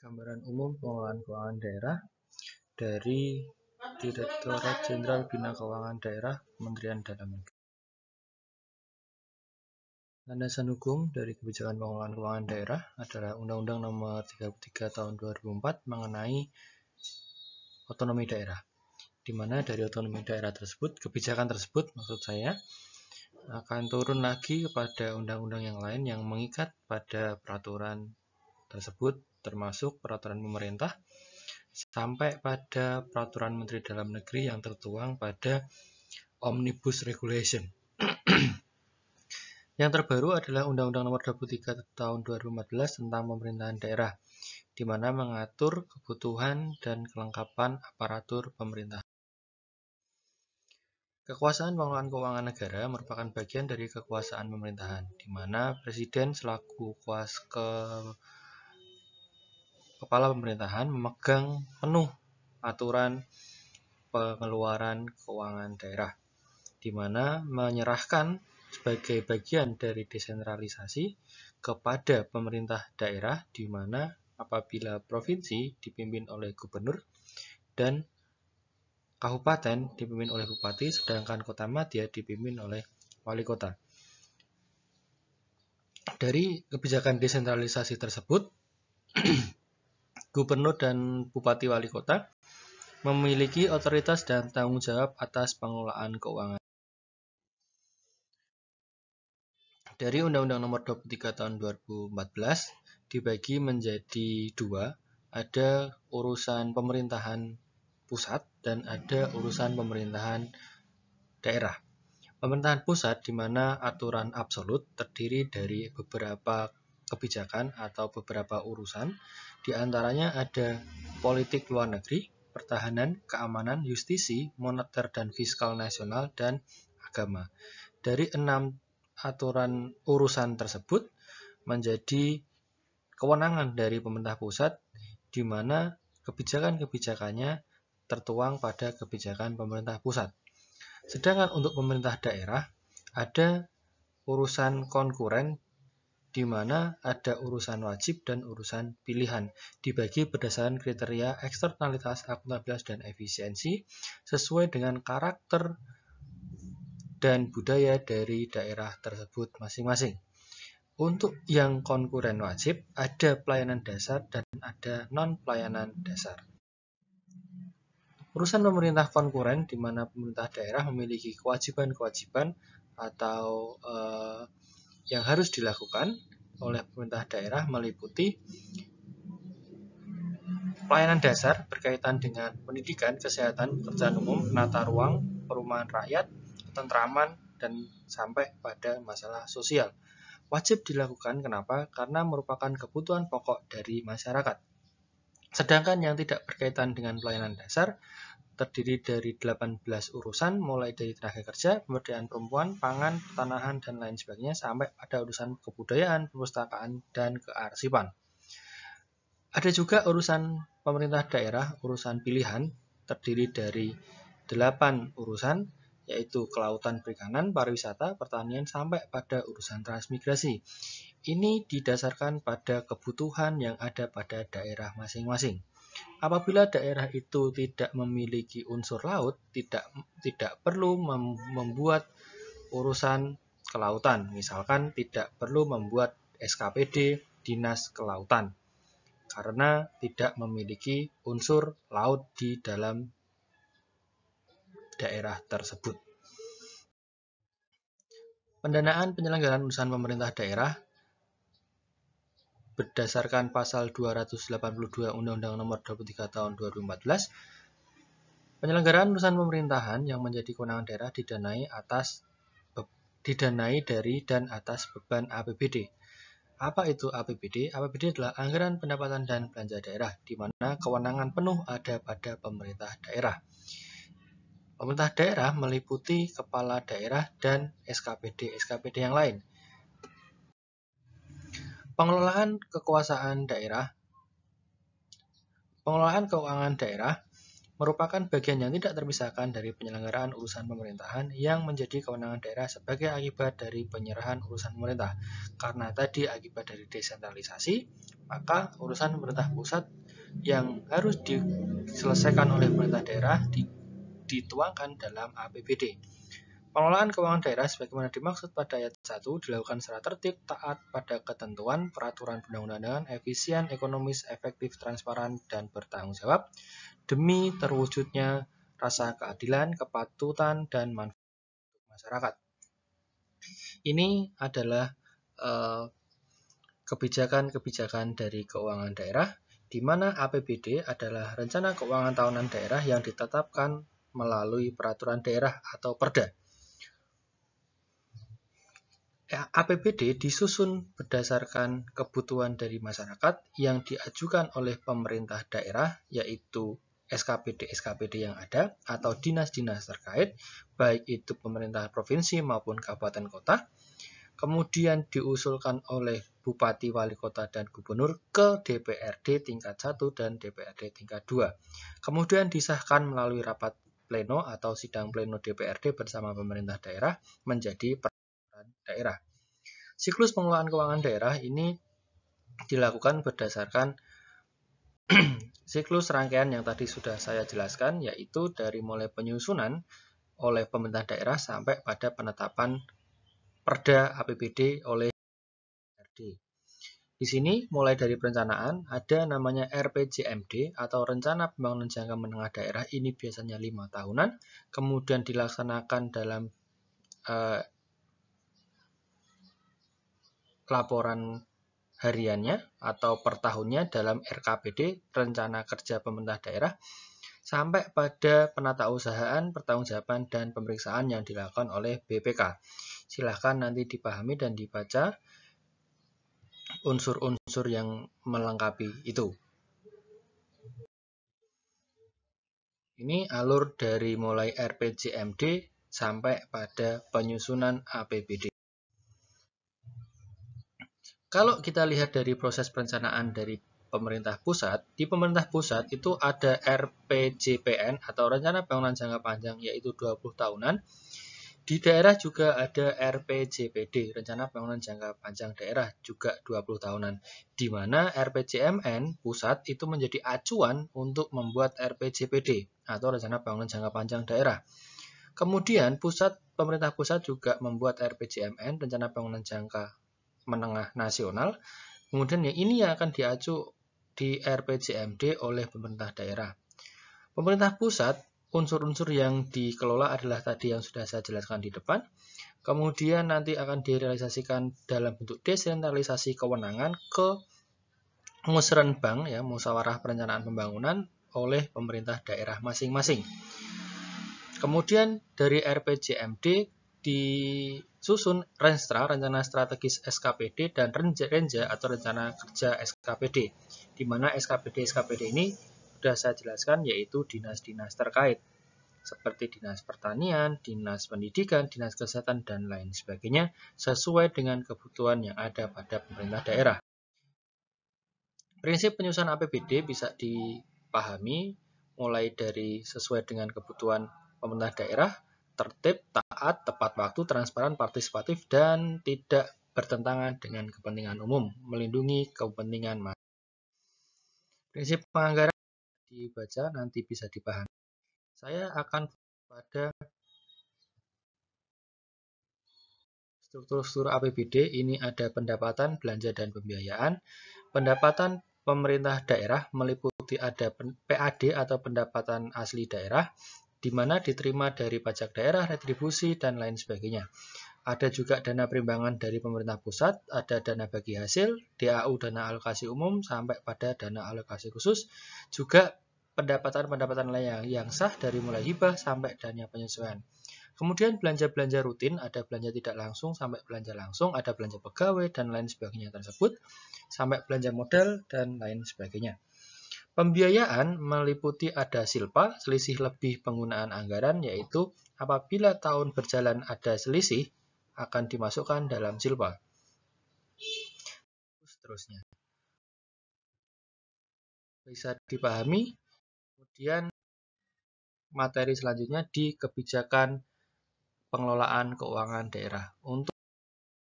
Gambaran umum pengelolaan keuangan daerah dari Direktorat Jenderal Bina Keuangan Daerah, Kementerian Dalam Negeri. Landasan hukum dari kebijakan pengelolaan keuangan daerah adalah Undang-Undang Nomor 33 Tahun 2004 mengenai otonomi daerah, di mana dari otonomi daerah tersebut, kebijakan tersebut maksud saya, akan turun lagi kepada undang-undang yang lain yang mengikat pada peraturan tersebut, termasuk peraturan pemerintah, sampai pada peraturan Menteri Dalam Negeri yang tertuang pada Omnibus Regulation. Yang terbaru adalah Undang-Undang Nomor 23 Tahun 2014 tentang pemerintahan daerah, di mana mengatur kebutuhan dan kelengkapan aparatur pemerintahan. Kekuasaan pengelolaan keuangan negara merupakan bagian dari kekuasaan pemerintahan, di mana Presiden selaku kepala pemerintahan memegang penuh aturan pengeluaran keuangan daerah, di mana menyerahkan sebagai bagian dari desentralisasi kepada pemerintah daerah, di mana apabila provinsi dipimpin oleh gubernur dan kabupaten dipimpin oleh bupati, sedangkan kota madya dipimpin oleh wali kota. Dari kebijakan desentralisasi tersebut, gubernur dan bupati wali kota memiliki otoritas dan tanggung jawab atas pengelolaan keuangan. Dari Undang-Undang Nomor 23 Tahun 2014 dibagi menjadi dua, ada urusan pemerintahan pusat dan ada urusan pemerintahan daerah. Pemerintahan pusat di mana aturan absolut terdiri dari beberapa kebijakan atau beberapa urusan, di antaranya ada politik luar negeri, pertahanan, keamanan, justisi, moneter dan fiskal nasional, dan agama. Dari 6 aturan urusan tersebut menjadi kewenangan dari pemerintah pusat, di mana kebijakan-kebijakannya tertuang pada kebijakan pemerintah pusat. Sedangkan untuk pemerintah daerah ada urusan konkuren, di mana ada urusan wajib dan urusan pilihan, dibagi berdasarkan kriteria eksternalitas, akuntabilitas, dan efisiensi sesuai dengan karakter dan budaya dari daerah tersebut masing-masing. Untuk yang konkuren wajib, ada pelayanan dasar dan ada non-pelayanan dasar. Urusan pemerintah konkuren, di mana pemerintah daerah memiliki kewajiban-kewajiban atau yang harus dilakukan oleh pemerintah daerah meliputi pelayanan dasar berkaitan dengan pendidikan, kesehatan, pekerjaan umum, penata ruang, perumahan rakyat, ketentraman, dan sampai pada masalah sosial. Wajib dilakukan, kenapa? Karena merupakan kebutuhan pokok dari masyarakat. Sedangkan yang tidak berkaitan dengan pelayanan dasar terdiri dari 18 urusan, mulai dari tenaga kerja, pemberdayaan perempuan, pangan, pertanahan, dan lain sebagainya, sampai pada urusan kebudayaan, perpustakaan, dan kearsipan. Ada juga urusan pemerintah daerah, urusan pilihan, terdiri dari 8 urusan, yaitu kelautan, perikanan, pariwisata, pertanian, sampai pada urusan transmigrasi. Ini didasarkan pada kebutuhan yang ada pada daerah masing-masing. Apabila daerah itu tidak memiliki unsur laut, tidak perlu membuat urusan kelautan. Misalkan tidak perlu membuat SKPD Dinas Kelautan, karena tidak memiliki unsur laut di dalam daerah tersebut. Pendanaan penyelenggaraan urusan pemerintah daerah berdasarkan pasal 282 Undang-Undang Nomor 23 Tahun 2014, penyelenggaraan urusan pemerintahan yang menjadi kewenangan daerah didanai dari dan atas beban APBD. Apa itu APBD? APBD adalah anggaran pendapatan dan belanja daerah, di mana kewenangan penuh ada pada pemerintah daerah. Pemerintah daerah meliputi kepala daerah dan SKPD yang lain. Pengelolaan kekuasaan daerah. Pengelolaan keuangan daerah merupakan bagian yang tidak terpisahkan dari penyelenggaraan urusan pemerintahan yang menjadi kewenangan daerah sebagai akibat dari penyerahan urusan pemerintah. Karena tadi akibat dari desentralisasi, maka urusan pemerintah pusat yang harus diselesaikan oleh pemerintah daerah dituangkan dalam APBD. Pengelolaan keuangan daerah sebagaimana dimaksud pada ayat 1 dilakukan secara tertib, taat pada ketentuan, peraturan perundang-undangan, efisien, ekonomis, efektif, transparan, dan bertanggung jawab demi terwujudnya rasa keadilan, kepatutan, dan manfaat masyarakat. Ini adalah kebijakan-kebijakan dari keuangan daerah, di mana APBD adalah rencana keuangan tahunan daerah yang ditetapkan melalui peraturan daerah atau Perda. APBD disusun berdasarkan kebutuhan dari masyarakat yang diajukan oleh pemerintah daerah, yaitu SKPD-SKPD yang ada atau dinas-dinas terkait, baik itu pemerintah provinsi maupun kabupaten kota, kemudian diusulkan oleh Bupati, Wali Kota, dan Gubernur ke DPRD tingkat 1 dan DPRD tingkat 2. Kemudian disahkan melalui rapat pleno atau sidang pleno DPRD bersama pemerintah daerah menjadi peraturan daerah. Siklus pengelolaan keuangan daerah ini dilakukan berdasarkan siklus rangkaian yang tadi sudah saya jelaskan, yaitu dari mulai penyusunan oleh pemerintah daerah sampai pada penetapan Perda APBD oleh DPRD. Di sini mulai dari perencanaan ada namanya RPJMD atau Rencana Pembangunan Jangka Menengah Daerah, ini biasanya 5 tahunan, kemudian dilaksanakan dalam laporan hariannya atau per tahunnya dalam RKPD, Rencana Kerja Pemerintah Daerah, sampai pada penatausahaan, pertanggungjawaban, dan pemeriksaan yang dilakukan oleh BPK. Silahkan nanti dipahami dan dibaca unsur-unsur yang melengkapi itu. Ini alur dari mulai RPJMD sampai pada penyusunan APBD. Kalau kita lihat dari proses perencanaan dari pemerintah pusat, di pemerintah pusat itu ada RPJPN atau Rencana Pembangunan Jangka Panjang, yaitu 20 tahunan. Di daerah juga ada RPJPD, Rencana Pembangunan Jangka Panjang Daerah, juga 20 tahunan. Di mana RPJMN pusat itu menjadi acuan untuk membuat RPJPD atau Rencana Pembangunan Jangka Panjang Daerah. Kemudian pemerintah pusat juga membuat RPJMN, Rencana Pembangunan Jangka Menengah Nasional. Kemudian ini yang akan diacu di RPJMD oleh pemerintah daerah. Pemerintah pusat, unsur-unsur yang dikelola adalah tadi yang sudah saya jelaskan di depan. Kemudian nanti akan direalisasikan dalam bentuk desentralisasi kewenangan ke musrenbang, ya, musyawarah perencanaan pembangunan oleh pemerintah daerah masing-masing. Kemudian dari RPJMD disusun Renstra, Rencana Strategis SKPD, dan Renja atau Rencana Kerja SKPD, di mana SKPD ini sudah saya jelaskan, yaitu dinas-dinas terkait seperti Dinas Pertanian, Dinas Pendidikan, Dinas Kesehatan, dan lain sebagainya sesuai dengan kebutuhan yang ada pada pemerintah daerah. Prinsip penyusunan APBD bisa dipahami mulai dari sesuai dengan kebutuhan pemerintah daerah, tertib, taat, tepat waktu, transparan, partisipatif, dan tidak bertentangan dengan kepentingan umum, melindungi kepentingan masyarakat. Prinsip penganggaran dibaca nanti bisa dipahami. Saya akan pada struktur APBD. Ini ada pendapatan, belanja, dan pembiayaan. Pendapatan pemerintah daerah meliputi ada PAD atau pendapatan asli daerah, di mana diterima dari pajak daerah, retribusi, dan lain sebagainya. Ada juga dana perimbangan dari pemerintah pusat, ada dana bagi hasil, DAU dana alokasi umum, sampai pada dana alokasi khusus. Juga pendapatan-pendapatan lain yang sah dari mulai hibah sampai dana penyesuaian. Kemudian belanja-belanja rutin, ada belanja tidak langsung sampai belanja langsung, ada belanja pegawai, dan lain sebagainya tersebut, sampai belanja modal, dan lain sebagainya. Pembiayaan meliputi ada silpa, selisih lebih penggunaan anggaran, yaitu apabila tahun berjalan ada selisih, akan dimasukkan dalam silpa. Seterusnya. Bisa dipahami. Kemudian materi selanjutnya di kebijakan pengelolaan keuangan daerah. Untuk